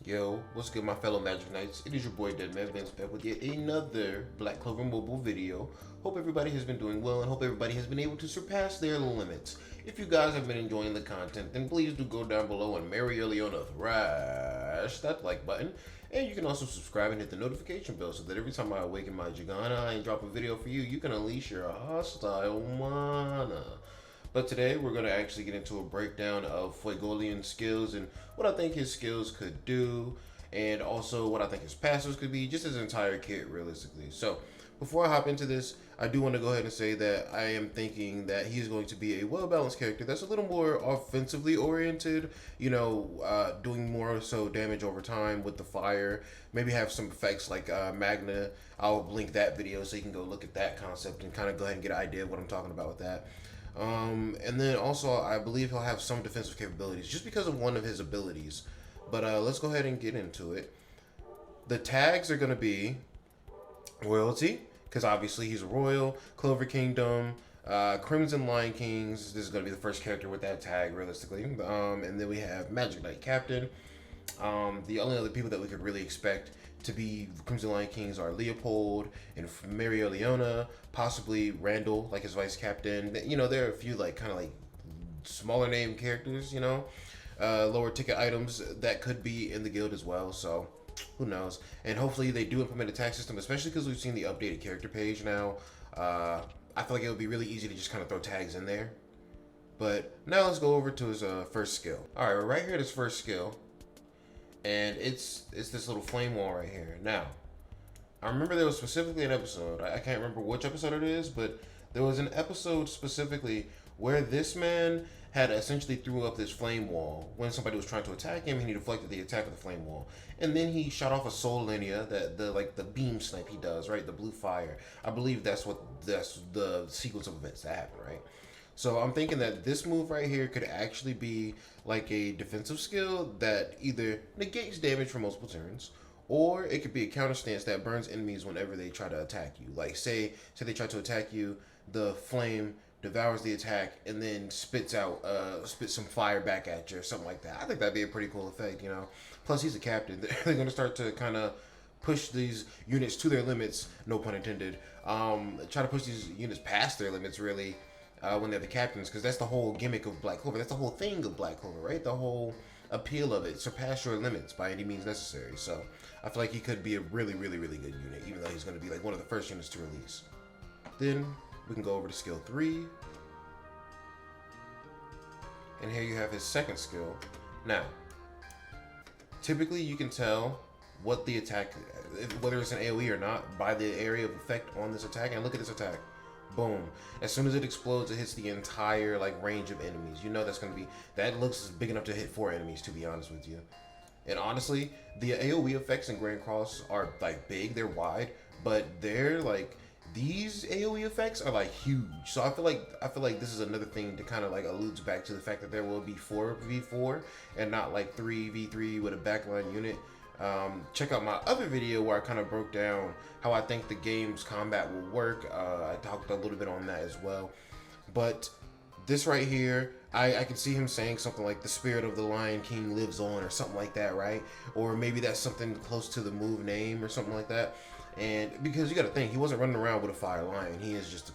Yo, what's good my fellow Magic Knights? It is your boy DEADMANVINCE back with yet another Black Clover mobile video. Hope everybody has been doing well and hope everybody has been able to surpass their limits. If you guys have been enjoying the content, then please do go down below and marry Leona thrash that like button. And you can also subscribe and hit the notification bell so that every time I awaken my Jagana and drop a video for you, you can unleash your hostile mana. But today we're going to actually get into a breakdown of FUEGOLEON'S skills and what I think his skills could do, and also what I think his passives could be, just his entire kit realistically. So before I hop into this, I do want to go ahead and say that I am thinking that he's going to be a well-balanced character that's a little more offensively oriented, you know, doing more so damage over time with the fire, maybe have some effects like Magna. I'll link that video so you can go look at that concept and kind of go ahead and get an idea of what I'm talking about with that. And then also, I believe he'll have some defensive capabilities just because of one of his abilities. But let's go ahead and get into it. The tags are going to be royalty, because obviously he's a royal, Clover Kingdom, Crimson Lion Kings. This is going to be the first character with that tag, realistically. And then we have Magic Knight Captain. The only other people that we could really expect to be Crimson Lion Kings are Leopold and Leona, possibly Randall, like his vice captain. You know, there are a few like kind of like smaller name characters, you know, lower ticket items that could be in the guild as well. So who knows? And hopefully they do implement a tag system, especially because we've seen the updated character page now. I feel like it would be really easy to just kind of throw tags in there. But now let's go over to his first skill. All right, right here at his first skill. And it's this little flame wall right here. Now, I remember there was specifically an episode, I can't remember which episode it is, but there was an episode specifically where this man had essentially threw up this flame wall when somebody was trying to attack him, and he deflected the attack of the flame wall. And then he shot off a soul linear, that the beam snipe he does, right? The blue fire. I believe that's the sequence of events that happened, right? So I'm thinking that this move right here could actually be like a defensive skill that either negates damage for multiple turns, or it could be a counter stance that burns enemies whenever they try to attack you. Like say they try to attack you, the flame devours the attack and then spits some fire back at you or something like that. I think that'd be a pretty cool effect, you know. Plus he's a captain. They're gonna start to kind of push these units to their limits, no pun intended. Try to push these units past their limits really. When they're the captains, because that's the whole gimmick of Black Clover. That's the whole thing of Black Clover, right? The whole appeal of it. Surpass your limits by any means necessary. So I feel like he could be a really, really, really good unit, even though he's going to be like one of the first units to release. Then we can go over to skill 3. And here you have his second skill. Now, typically you can tell what the attack, whether it's an AoE or not, by the area of effect on this attack. And look at this attack. Boom. As soon as it explodes, it hits the entire like range of enemies. You know that's going to be, that looks big enough to hit 4 enemies, to be honest with you. And honestly, the AoE effects in Grand Cross are like big, they're wide, but they're like, these AoE effects are like huge. So I feel like this is another thing to kind of like alludes back to the fact that there will be 4v4 and not like 3v3 with a backline unit. Check out my other video where I kind of broke down how I think the game's combat will work. I talked a little bit on that as well. But this right here, I can see him saying something like the spirit of the Lion King lives on or something like that, right? Or maybe that's something close to the move name or something like that. And because you got to think, he wasn't running around with a fire lion. He is just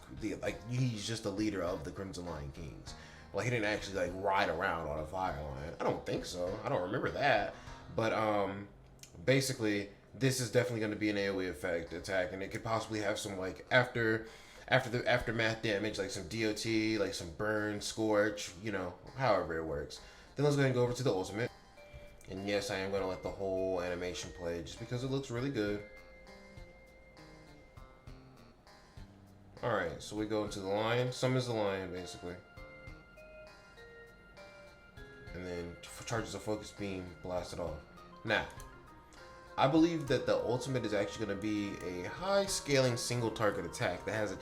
he's just a leader of the Crimson Lion Kings. Like he didn't actually like ride around on a fire lion. I don't think so. I don't remember that. But basically, this is definitely going to be an AoE effect attack, and it could possibly have some like aftermath damage, like some DOT, like some burn, scorch, you know, however it works. Then let's go ahead and go over to the ultimate. And yes, I am going to let the whole animation play just because it looks really good. Alright, so we go into the lion. Summons the lion, basically. And then charges a focus beam, blast it off. Now, I believe that the ultimate is actually going to be a high scaling single target attack that has a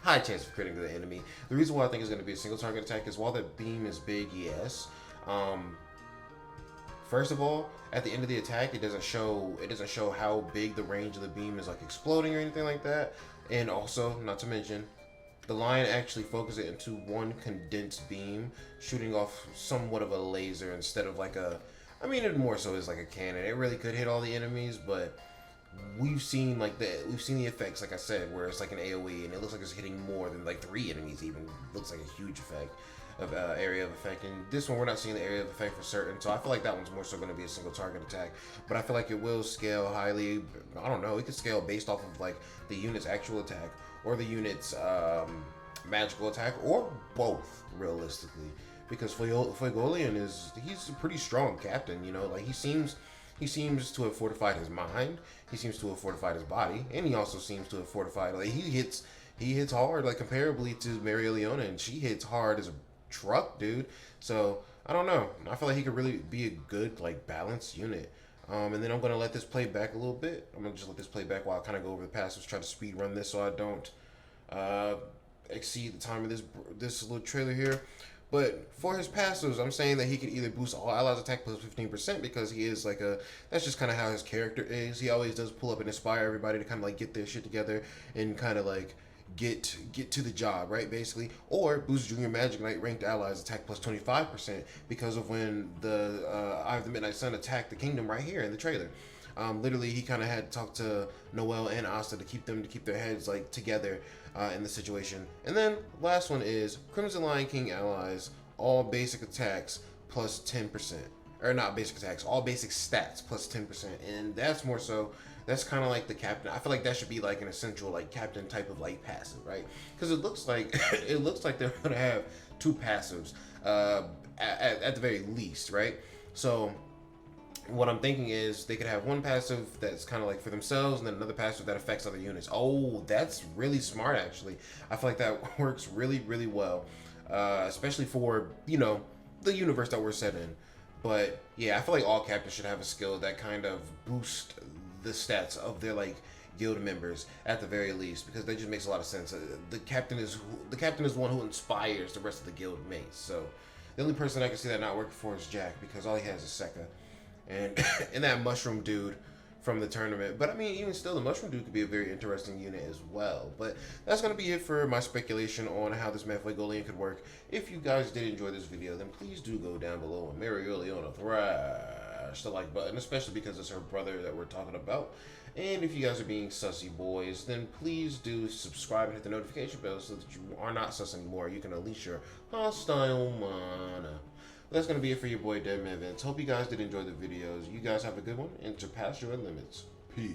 high chance of critting the enemy. The reason why I think it's going to be a single target attack is while that beam is big, yes. First of all, at the end of the attack, it doesn't show how big the range of the beam is like exploding or anything like that. And also, not to mention, the lion actually focuses it into one condensed beam, shooting off somewhat of a laser instead of like a I mean, it more so is like a cannon. It really could hit all the enemies, but we've seen the effects, like I said, where it's like an AOE and it looks like it's hitting more than like 3 enemies. Even looks like a huge effect of area of effect. And this one we're not seeing the area of effect for certain, so I feel like that one's more so going to be a single target attack. But I feel like it will scale highly. I don't know. It could scale based off of like the unit's actual attack or the unit's magical attack, or both, realistically, because Fuegoleon he's a pretty strong captain. You know, like he seems to have fortified his mind. He seems to have fortified his body, and he also seems to have fortified. Like he hits hard, like comparably to Leona, and she hits hard as a truck, dude. So I don't know. I feel like he could really be a good like balanced unit. And then I'm gonna let this play back a little bit. I'm gonna just let this play back while I kind of go over the passives, try to speed run this so I don't exceed the time of this little trailer here. But for his passives, I'm saying that he can either boost all allies attack plus 15% because he is like that's just kind of how his character is. He always does pull up and inspire everybody to kind of like get their shit together and kind of like get to the job, right, basically. Or boost junior magic knight ranked allies attack plus 25% because of when the Eye of the Midnight Sun attacked the kingdom right here in the trailer. Literally, he kind of had to talk to Noelle and Asta to keep their heads like together in the situation. And then last one is Crimson Lion King allies all basic attacks plus 10%, or not basic attacks, all basic stats plus 10%. And that's more so. That's kind of like the captain. I feel like that should be like an essential like captain type of like passive, right? Because it looks like they're gonna have 2 passives at the very least, right? So what I'm thinking is they could have one passive that's kind of like for themselves, and then another passive that affects other units. Oh, that's really smart, actually. I feel like that works really, really well, especially for, you know, the universe that we're set in. But yeah, I feel like all captains should have a skill that kind of boost the stats of their like guild members at the very least, because that just makes a lot of sense. The captain is the one who inspires the rest of the guild mates. So the only person I can see that not working for is Jack, because all he has is Sekka and that mushroom dude from the tournament. But I mean, even still, the mushroom dude could be a very interesting unit as well. But that's going to be it for my speculation on how this Fuegoleon could work. If you guys did enjoy this video, then please do go down below and Leona thrash the like button, especially because it's her brother that we're talking about. And if you guys are being sussy boys, then please do subscribe and hit the notification bell so that you are not sus anymore. You can unleash your hostile mana. That's going to be it for your boy DEADMANVINCE. Hope you guys did enjoy the videos. You guys have a good one and surpass your limits. Peace.